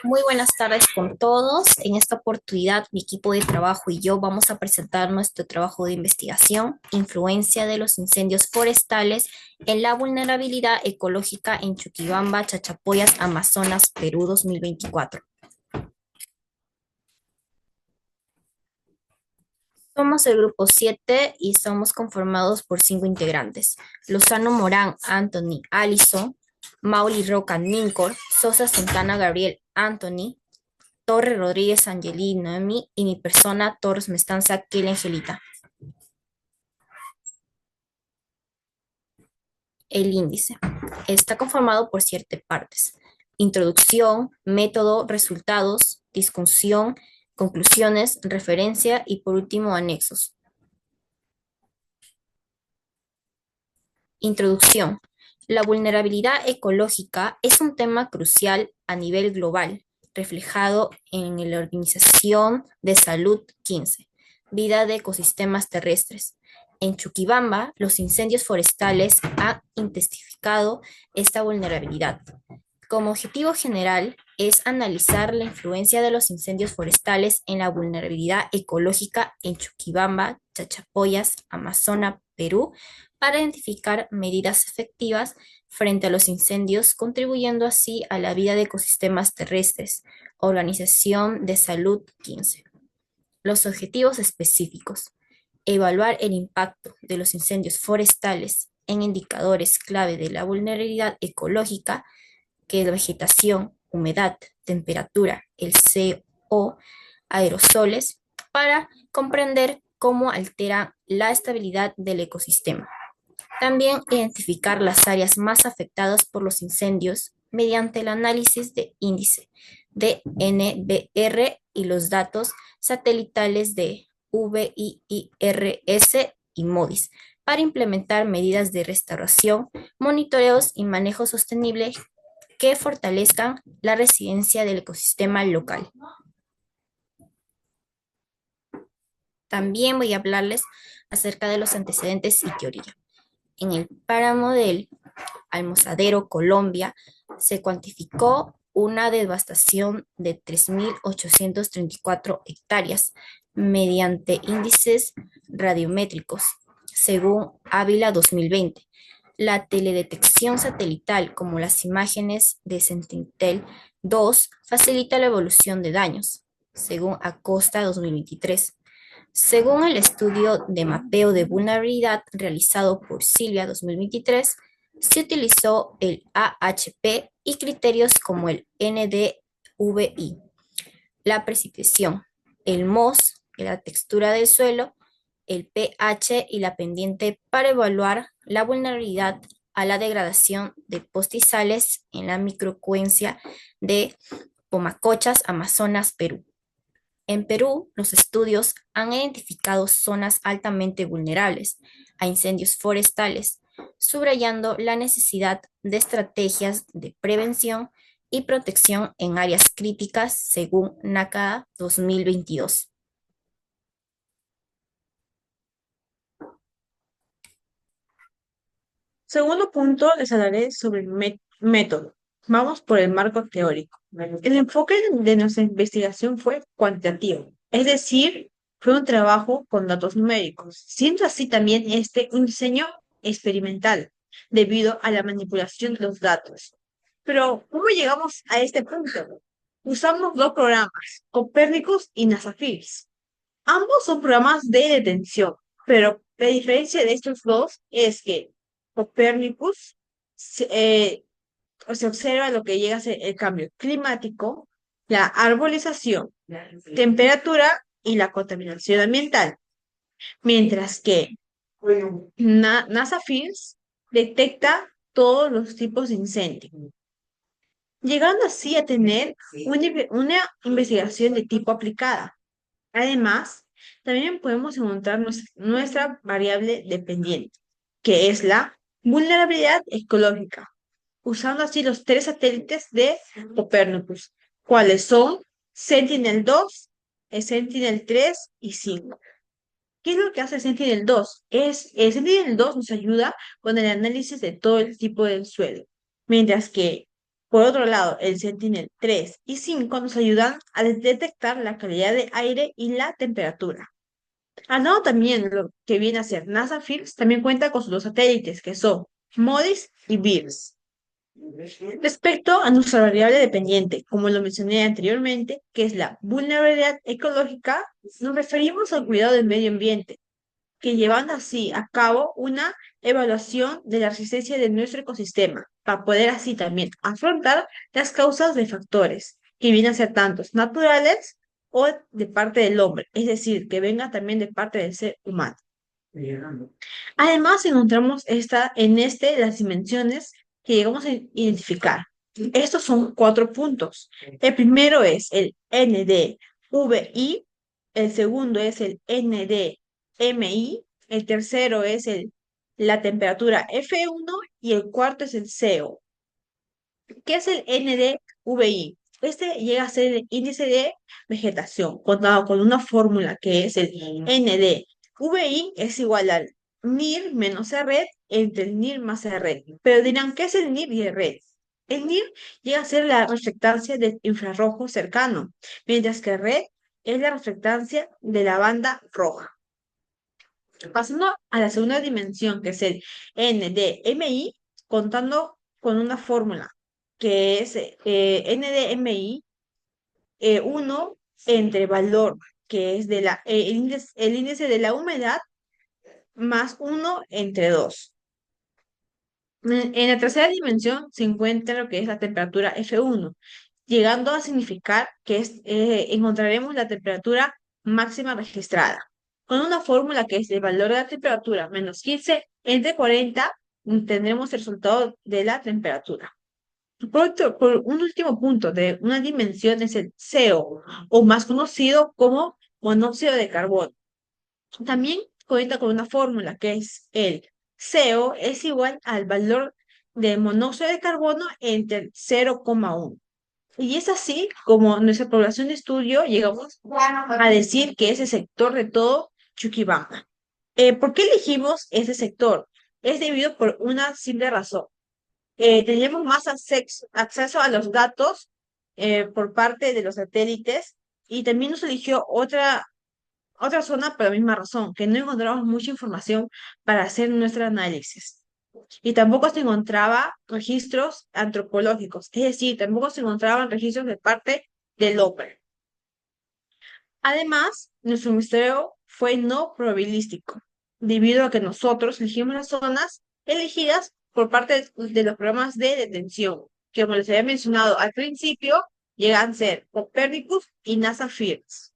Muy buenas tardes con todos. En esta oportunidad, mi equipo de trabajo y yo vamos a presentar nuestro trabajo de investigación, influencia de los incendios forestales en la vulnerabilidad ecológica en Chuquibamba, Chachapoyas, Amazonas, Perú 2024. Somos el grupo 7 y somos conformados por 5 integrantes: Lozano Morán, Anthony, Alison, Mauri Roca, Nincor, Sosa Santana, Gabriel, Anthony, Torre Rodríguez, Angeli, Noemi, y mi persona, Torres Mestanza, Kelly Angelita. El índice está conformado por 7 partes: introducción, método, resultados, discusión, conclusiones, referencia y por último anexos. Introducción. La vulnerabilidad ecológica es un tema crucial a nivel global, reflejado en la Organización de Salud 15, Vida de Ecosistemas Terrestres. En Chuquibamba, los incendios forestales han intensificado esta vulnerabilidad. Como objetivo general es analizar la influencia de los incendios forestales en la vulnerabilidad ecológica en Chuquibamba, Chachapoyas, Amazonas, Perú, para identificar medidas efectivas frente a los incendios, contribuyendo así a la vida de ecosistemas terrestres. Organización de Salud 15. Los objetivos específicos: evaluar el impacto de los incendios forestales en indicadores clave de la vulnerabilidad ecológica, que es la vegetación, humedad, temperatura, el CO, aerosoles, para comprender cómo altera la estabilidad del ecosistema. También identificar las áreas más afectadas por los incendios mediante el análisis de índice de NBR y los datos satelitales de VIIRS y MODIS para implementar medidas de restauración, monitoreos y manejo sostenible que fortalezcan la resiliencia del ecosistema local. También voy a hablarles acerca de los antecedentes y teoría. En el páramo del Almozadero, Colombia, se cuantificó una devastación de 3.834 hectáreas mediante índices radiométricos, según Ávila 2020. La teledetección satelital, como las imágenes de Sentinel-2, facilita la evolución de daños, según Acosta 2023. Según el estudio de mapeo de vulnerabilidad realizado por Silvia 2023, se utilizó el AHP y criterios como el NDVI, la precipitación, el MOS, la textura del suelo, el pH y la pendiente para evaluar la vulnerabilidad a la degradación de pastizales en la microcuencia de Pomacochas, Amazonas, Perú. En Perú, los estudios han identificado zonas altamente vulnerables a incendios forestales, subrayando la necesidad de estrategias de prevención y protección en áreas críticas, según NACADA 2022. Segundo punto, les hablaré sobre el método. Vamos por el marco teórico. El enfoque de nuestra investigación fue cuantitativo, es decir, fue un trabajo con datos numéricos, siendo así también un diseño experimental, debido a la manipulación de los datos. Pero, ¿cómo llegamos a este punto? Usamos dos programas, Copernicus y NASAFIRS. Ambos son programas de detención, pero la diferencia de estos dos es que Copérnicus se, eh, se observa lo que llega a ser el cambio climático, la arbolización, temperatura y la contaminación ambiental, mientras que NASA FIRS detecta todos los tipos de incendio, llegando así a tener una investigación de tipo aplicada. Además, también podemos encontrar nuestra variable dependiente, que es la vulnerabilidad ecológica, usando así los tres satélites de Copernicus, cuáles son Sentinel-2, Sentinel-3 y 5. ¿Qué es lo que hace Sentinel-2? El Sentinel-2 nos ayuda con el análisis de todo el tipo del suelo, mientras que Por otro lado, el Sentinel-3 y 5 nos ayudan a detectar la calidad de aire y la temperatura. Al lado también lo que viene a ser NASA Fields también cuenta con sus dos satélites, que son MODIS y VIRS. Respecto a nuestra variable dependiente, como lo mencioné anteriormente, que es la vulnerabilidad ecológica, nos referimos al cuidado del medio ambiente, que llevan así a cabo una evaluación de la resistencia de nuestro ecosistema, para poder así también afrontar las causas de factores, que vienen a ser tantos naturales o de parte del hombre, es decir, que venga también de parte del ser humano. Además, encontramos las dimensiones que llegamos a identificar. Estos son 4 puntos. El primero es el NDVI, el segundo es el NDMI, el tercero es la temperatura F1 y el cuarto es el CO. ¿Qué es el NDVI? Este llega a ser el índice de vegetación, contado con una fórmula que es el NDVI es igual al NIR menos RED entre el NIR más RED. Pero dirán, ¿qué es el NIR y el RED? El NIR llega a ser la reflectancia del infrarrojo cercano, mientras que el RED es la reflectancia de la banda roja. Pasando a la segunda dimensión, que es el NDMI, contando con una fórmula que es NDMI 1 entre valor, que es el índice de la humedad, más 1 entre 2. En la tercera dimensión se encuentra lo que es la temperatura F1, llegando a significar que encontraremos la temperatura máxima registrada. Con una fórmula que es el valor de la temperatura menos 15 entre 40, tendremos el resultado de la temperatura. Por un último punto de una dimensión es el CO, o más conocido como monóxido de carbono. También cuenta con una fórmula que es el CO es igual al valor de monóxido de carbono entre 0,1. Y es así como nuestra población de estudio llegamos a decir que es el sector de todo Chuquibamba. ¿Por qué elegimos ese sector? Es debido por una simple razón. Tenemos más acceso a los datos por parte de los satélites, y también nos eligió otra zona por la misma razón, que no encontramos mucha información para hacer nuestro análisis. Y tampoco se encontraba registros antropológicos, es decir, tampoco se encontraban registros de parte del hombre. Además, nuestro muestreo fue no probabilístico, debido a que nosotros elegimos las zonas elegidas por parte de los programas de detención, que como les había mencionado al principio, llegan a ser Copernicus y NASA FIRS.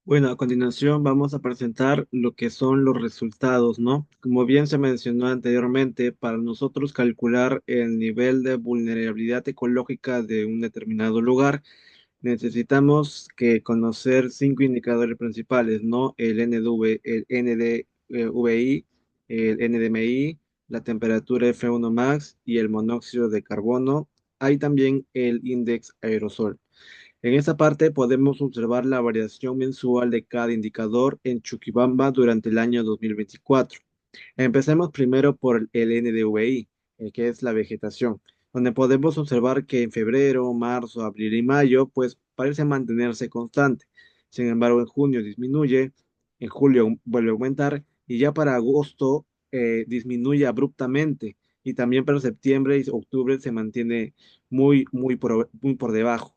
Bueno, a continuación vamos a presentar lo que son los resultados, ¿no? Como bien se mencionó anteriormente, para nosotros calcular el nivel de vulnerabilidad ecológica de un determinado lugar, necesitamos que conocer 5 indicadores principales, ¿no? El NDV, el NDVI, el NDMI, la temperatura F1 max y el monóxido de carbono. Hay también el índice aerosol. En esta parte podemos observar la variación mensual de cada indicador en Chuquibamba durante el año 2024. Empecemos primero por el NDVI, que es la vegetación, donde podemos observar que en febrero, marzo, abril y mayo, pues parece mantenerse constante. Sin embargo, en junio disminuye, en julio vuelve a aumentar y ya para agosto disminuye abruptamente, y también para septiembre y octubre se mantiene muy por debajo.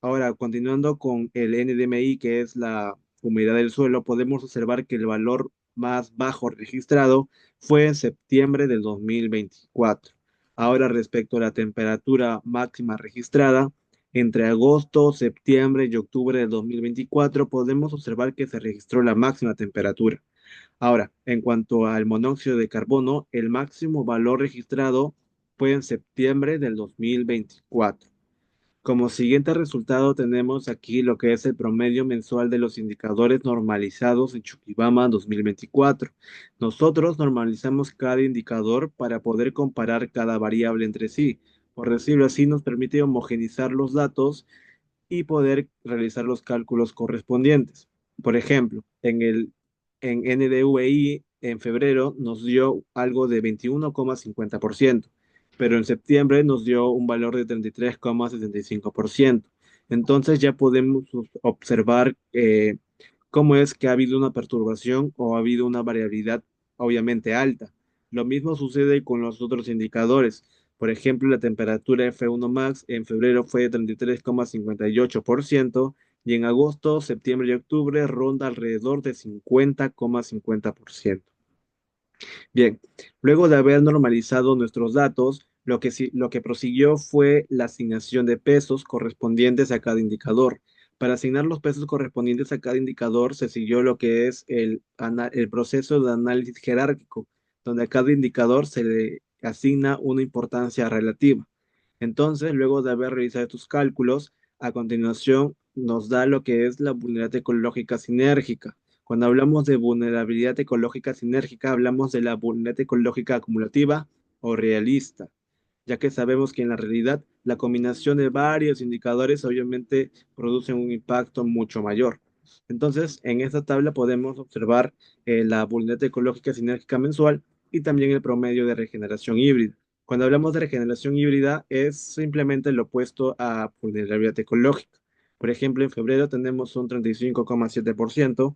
Ahora, continuando con el NDMI, que es la humedad del suelo, podemos observar que el valor más bajo registrado fue en septiembre del 2024. Ahora, respecto a la temperatura máxima registrada, entre agosto, septiembre y octubre del 2024, podemos observar que se registró la máxima temperatura. Ahora, en cuanto al monóxido de carbono, el máximo valor registrado fue en septiembre del 2024. Como siguiente resultado tenemos aquí lo que es el promedio mensual de los indicadores normalizados en Chuquibamba 2024. Nosotros normalizamos cada indicador para poder comparar cada variable entre sí. Por decirlo así, nos permite homogeneizar los datos y poder realizar los cálculos correspondientes. Por ejemplo, en NDVI en febrero nos dio algo de 21,50%. pero en septiembre nos dio un valor de 33,65%. Entonces ya podemos observar cómo es que ha habido una perturbación o ha habido una variabilidad obviamente alta. Lo mismo sucede con los otros indicadores. Por ejemplo, la temperatura F1 max en febrero fue de 33,58% y en agosto, septiembre y octubre ronda alrededor de 50,50%. Bien, luego de haber normalizado nuestros datos, lo que prosiguió fue la asignación de pesos correspondientes a cada indicador. Para asignar los pesos correspondientes a cada indicador, se siguió lo que es el proceso de análisis jerárquico, donde a cada indicador se le asigna una importancia relativa. Entonces, luego de haber realizado estos cálculos, a continuación nos da lo que es la vulnerabilidad ecológica sinérgica. Cuando hablamos de vulnerabilidad ecológica sinérgica, hablamos de la vulnerabilidad ecológica acumulativa o realista, ya que sabemos que en la realidad la combinación de varios indicadores obviamente produce un impacto mucho mayor. Entonces, en esta tabla podemos observar la vulnerabilidad ecológica sinérgica mensual y también el promedio de regeneración híbrida. Cuando hablamos de regeneración híbrida, es simplemente lo opuesto a vulnerabilidad ecológica. Por ejemplo, en febrero tenemos un 35,7%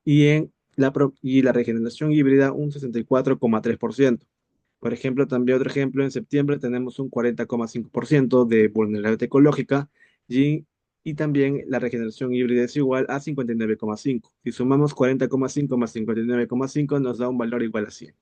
y la regeneración híbrida un 64,3%. Por ejemplo, también otro ejemplo, en septiembre tenemos un 40,5% de vulnerabilidad ecológica y, y también la regeneración híbrida es igual a 59,5. Si sumamos 40,5 más 59,5 nos da un valor igual a 100.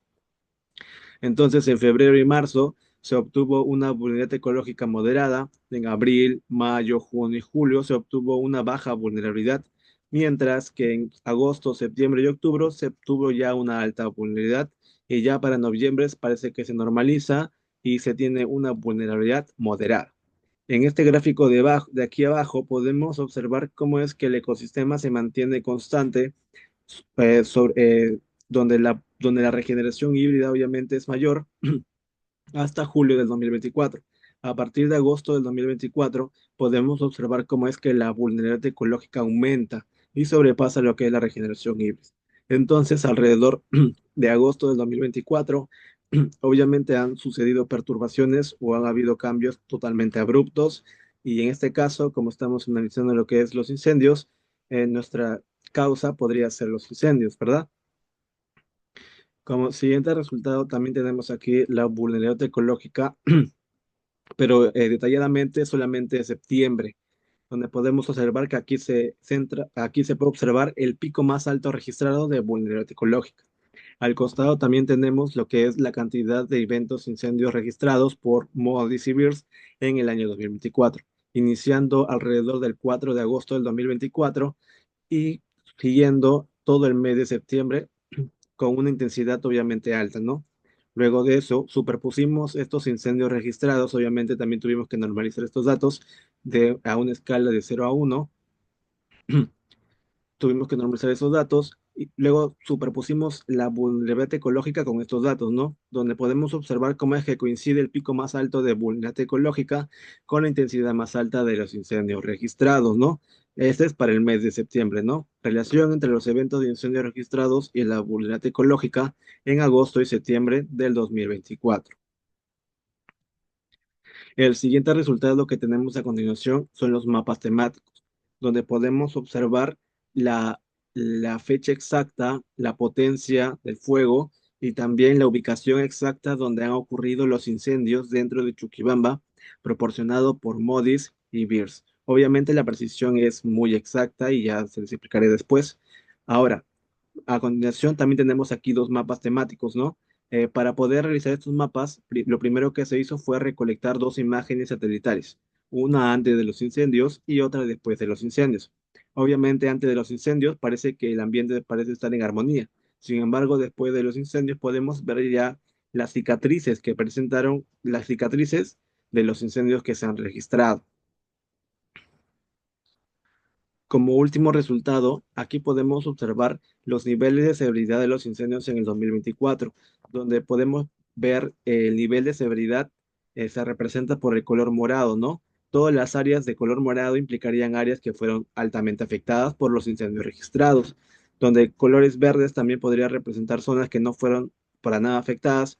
Entonces, en febrero y marzo se obtuvo una vulnerabilidad ecológica moderada. En abril, mayo, junio y julio se obtuvo una baja vulnerabilidad, mientras que en agosto, septiembre y octubre se obtuvo ya una alta vulnerabilidad y ya para noviembre parece que se normaliza y se tiene una vulnerabilidad moderada. En este gráfico de aquí abajo podemos observar cómo es que el ecosistema se mantiene constante eh, sobre, eh, donde la regeneración híbrida obviamente es mayor hasta julio del 2024. A partir de agosto del 2024 podemos observar cómo es que la vulnerabilidad ecológica aumenta y sobrepasa lo que es la regeneración híbrida. Entonces, alrededor de agosto del 2024, obviamente han sucedido perturbaciones o han habido cambios totalmente abruptos y en este caso, como estamos analizando lo que es los incendios, nuestra causa podría ser los incendios, ¿verdad? Como siguiente resultado, también tenemos aquí la vulnerabilidad ecológica, pero detalladamente solamente de septiembre, donde podemos observar que aquí se puede observar el pico más alto registrado de vulnerabilidad ecológica. Al costado también tenemos lo que es la cantidad de eventos incendios registrados por Modis y Beers en el año 2024, iniciando alrededor del 4 de agosto del 2024 y siguiendo todo el mes de septiembre con una intensidad obviamente alta, ¿no? Luego de eso, superpusimos estos incendios registrados, obviamente también tuvimos que normalizar estos datos a una escala de 0 a 1. Tuvimos que normalizar esos datos y luego superpusimos la vulnerabilidad ecológica con estos datos, ¿no? Donde podemos observar cómo es que coincide el pico más alto de vulnerabilidad ecológica con la intensidad más alta de los incendios registrados, ¿no? Este es para el mes de septiembre, ¿no? Relación entre los eventos de incendios registrados y la vulnerabilidad ecológica en agosto y septiembre del 2024. El siguiente resultado que tenemos a continuación son los mapas temáticos, donde podemos observar la, la fecha exacta, la potencia del fuego y también la ubicación exacta donde han ocurrido los incendios dentro de Chuquibamba, proporcionado por Modis y Beers. Obviamente la precisión es muy exacta y ya se les explicaré después. Ahora, a continuación, también tenemos aquí dos mapas temáticos, ¿no? Para poder realizar estos mapas, lo primero que se hizo fue recolectar dos imágenes satelitales, una antes de los incendios y otra después de los incendios. Obviamente, antes de los incendios parece que el ambiente parece estar en armonía. Sin embargo, después de los incendios podemos ver ya las cicatrices que presentaron, las cicatrices de los incendios que se han registrado. Como último resultado, aquí podemos observar los niveles de severidad de los incendios en el 2024, donde podemos ver el nivel de severidad se representa por el color morado, ¿no? Todas las áreas de color morado implicarían áreas que fueron altamente afectadas por los incendios registrados, donde colores verdes también podría representar zonas que no fueron para nada afectadas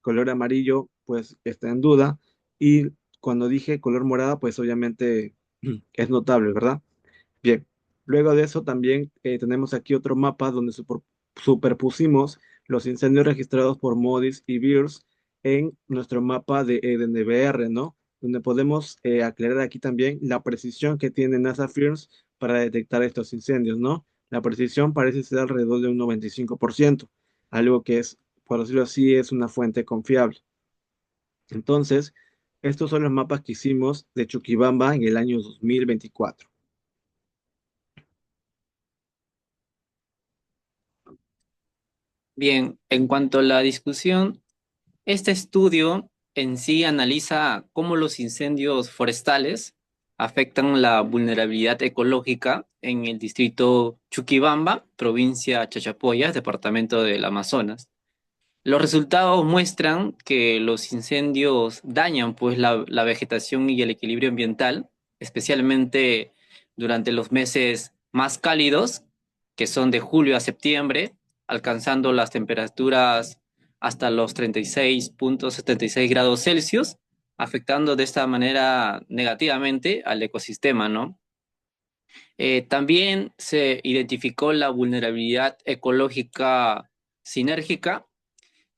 color amarillo pues está en duda, y cuando dije color morada pues obviamente es notable, ¿verdad? Bien, luego de eso también tenemos aquí otro mapa donde superpusimos los incendios registrados por Modis y Beers en nuestro mapa de NBR, ¿no? Donde podemos aclarar aquí también la precisión que tiene NASA FIRS para detectar estos incendios, ¿no? La precisión parece ser alrededor de un 95%, algo que es, por decirlo así, es una fuente confiable. Entonces, estos son los mapas que hicimos de Chuquibamba en el año 2024. Bien, en cuanto a la discusión, este estudio en sí analiza cómo los incendios forestales afectan la vulnerabilidad ecológica en el distrito Chuquibamba, provincia Chachapoyas, departamento del Amazonas. Los resultados muestran que los incendios dañan pues la vegetación y el equilibrio ambiental, especialmente durante los meses más cálidos, que son de julio a septiembre, alcanzando las temperaturas hasta los 36,76 grados Celsius, afectando de esta manera negativamente al ecosistema, ¿no? También se identificó la vulnerabilidad ecológica sinérgica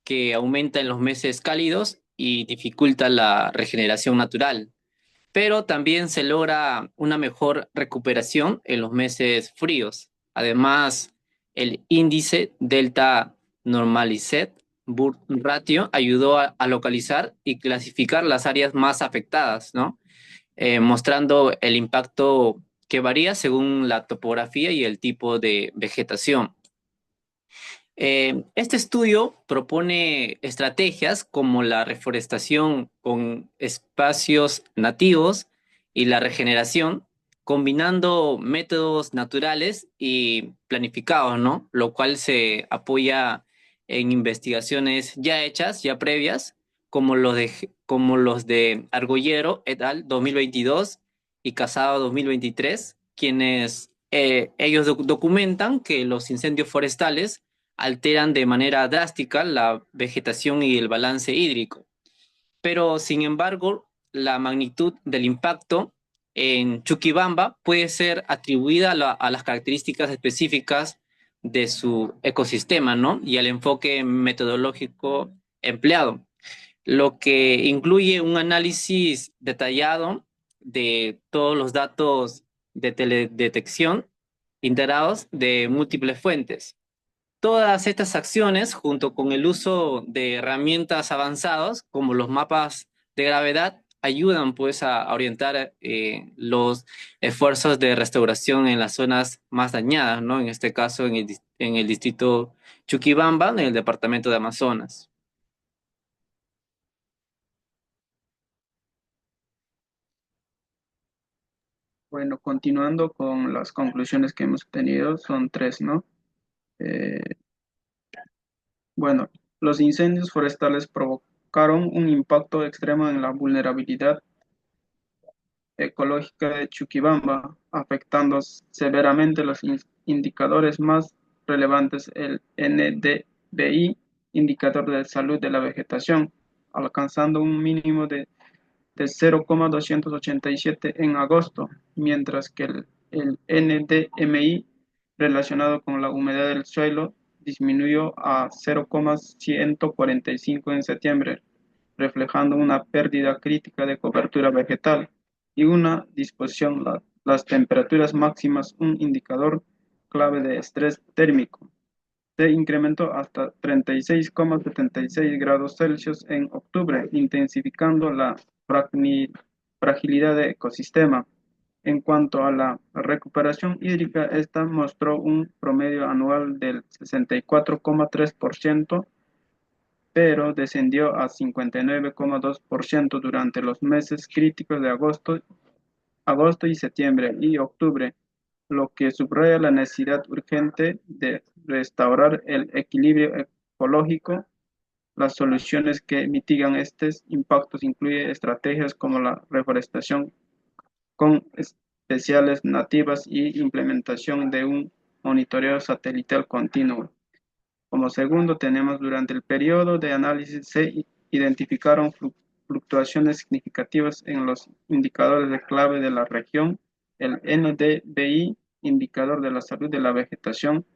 que aumenta en los meses cálidos y dificulta la regeneración natural, pero también se logra una mejor recuperación en los meses fríos. Además, el índice Delta Normalized Burn Ratio ayudó a localizar y clasificar las áreas más afectadas, ¿no? Mostrando el impacto que varía según la topografía y el tipo de vegetación. Este estudio propone estrategias como la reforestación con espacios nativos y la regeneración, combinando métodos naturales y planificados, ¿no? Lo cual se apoya en investigaciones ya hechas, ya previas, como los de Argollero et al. 2022 y Casado 2023, quienes ellos documentan que los incendios forestales alteran de manera drástica la vegetación y el balance hídrico. Pero, sin embargo, la magnitud del impacto en Chuquibamba puede ser atribuida a las características específicas de su ecosistema, ¿no? Y al enfoque metodológico empleado, lo que incluye un análisis detallado de todos los datos de teledetección integrados de múltiples fuentes. Todas estas acciones, junto con el uso de herramientas avanzadas como los mapas de gravedad, ayudan pues a orientar los esfuerzos de restauración en las zonas más dañadas, ¿no? En este caso en el distrito Chuquibamba, en el departamento de Amazonas. Bueno, continuando con las conclusiones que hemos tenido, son tres, ¿no? Eh, bueno, los incendios forestales provocaron un impacto extremo en la vulnerabilidad ecológica de Chuquibamba, afectando severamente los indicadores más relevantes, el NDVI, indicador de salud de la vegetación, alcanzando un mínimo de 0,287 en agosto, mientras que el NDMI relacionado con la humedad del suelo disminuyó a 0,145 en septiembre, reflejando una pérdida crítica de cobertura vegetal y una disposición, las temperaturas máximas, un indicador clave de estrés térmico. Se incrementó hasta 36,76 grados Celsius en octubre, intensificando la fragilidad del ecosistema. En cuanto a la recuperación hídrica, esta mostró un promedio anual del 64,3%, pero descendió a 59,2% durante los meses críticos de agosto y septiembre y octubre, lo que subraya la necesidad urgente de restaurar el equilibrio ecológico. Las soluciones que mitigan estos impactos incluyen estrategias como la reforestación con especiales nativas y implementación de un monitoreo satelital continuo. Como segundo, tenemos durante el periodo de análisis se identificaron fluctuaciones significativas en los indicadores de clave de la región. El NDVI, indicador de la salud de la vegetación,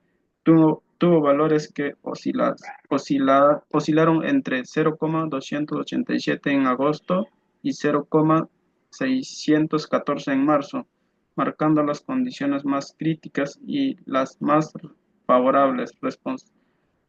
tuvo valores que oscilaron entre 0,287 en agosto y 0,614 en marzo, marcando las condiciones más críticas y las más favorables.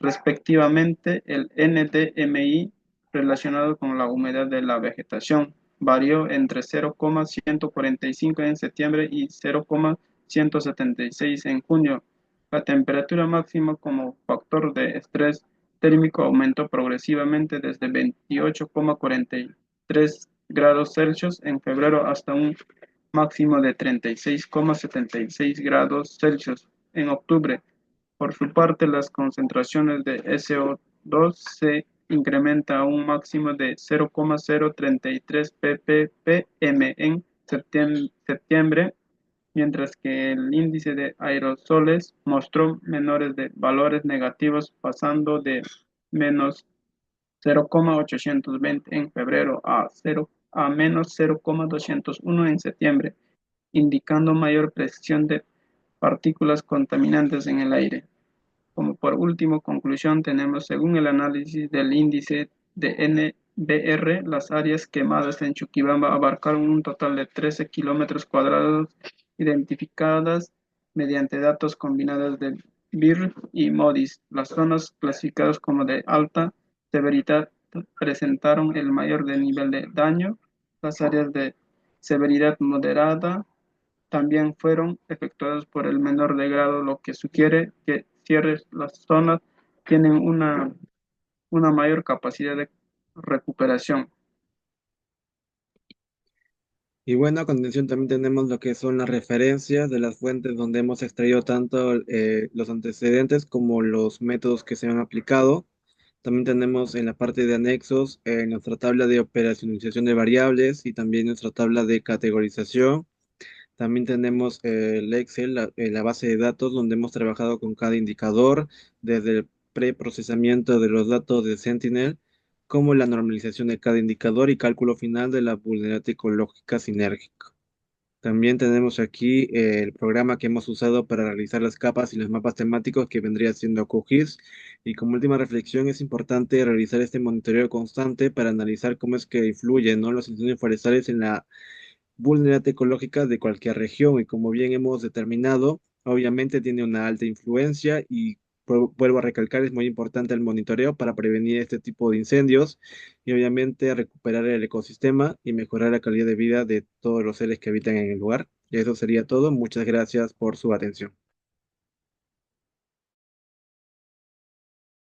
Respectivamente, el NDMI relacionado con la humedad de la vegetación varió entre 0,145 en septiembre y 0,176 en junio. La temperatura máxima como factor de estrés térmico aumentó progresivamente desde 28,43 grados Celsius en febrero hasta un máximo de 36,76 grados Celsius en octubre. Por su parte, las concentraciones de SO2 se incrementan a un máximo de 0,033 ppm en septiembre, mientras que el índice de aerosoles mostró menores de valores negativos, pasando de menos 0,820 en febrero a menos 0,201 en septiembre, indicando mayor presión de partículas contaminantes en el aire. Como por último conclusión tenemos, según el análisis del índice de NBR, las áreas quemadas en Chuquibamba abarcaron un total de 13 kilómetros cuadrados identificadas mediante datos combinados de BIR y MODIS. Las zonas clasificadas como de alta severidad presentaron el mayor nivel de daño. Las áreas de severidad moderada también fueron efectuados por el menor de grado, lo que sugiere que cierres las zonas tienen una mayor capacidad de recuperación. Y bueno, a continuación también tenemos lo que son las referencias de las fuentes donde hemos extraído tanto los antecedentes como los métodos que se han aplicado. También tenemos en la parte de anexos nuestra tabla de operacionalización de variables y también nuestra tabla de categorización. También tenemos el Excel, la base de datos, donde hemos trabajado con cada indicador, desde el preprocesamiento de los datos de Sentinel, como la normalización de cada indicador y cálculo final de la vulnerabilidad ecológica sinérgica. También tenemos aquí el programa que hemos usado para realizar las capas y los mapas temáticos que vendría siendo QGIS. Y como última reflexión, es importante realizar este monitoreo constante para analizar cómo es que influyen, ¿no?, los incendios forestales en la vulnerabilidad ecológica de cualquier región y como bien hemos determinado, obviamente tiene una alta influencia y vuelvo a recalcar, es muy importante el monitoreo para prevenir este tipo de incendios y obviamente recuperar el ecosistema y mejorar la calidad de vida de todos los seres que habitan en el lugar. Y eso sería todo. Muchas gracias por su atención.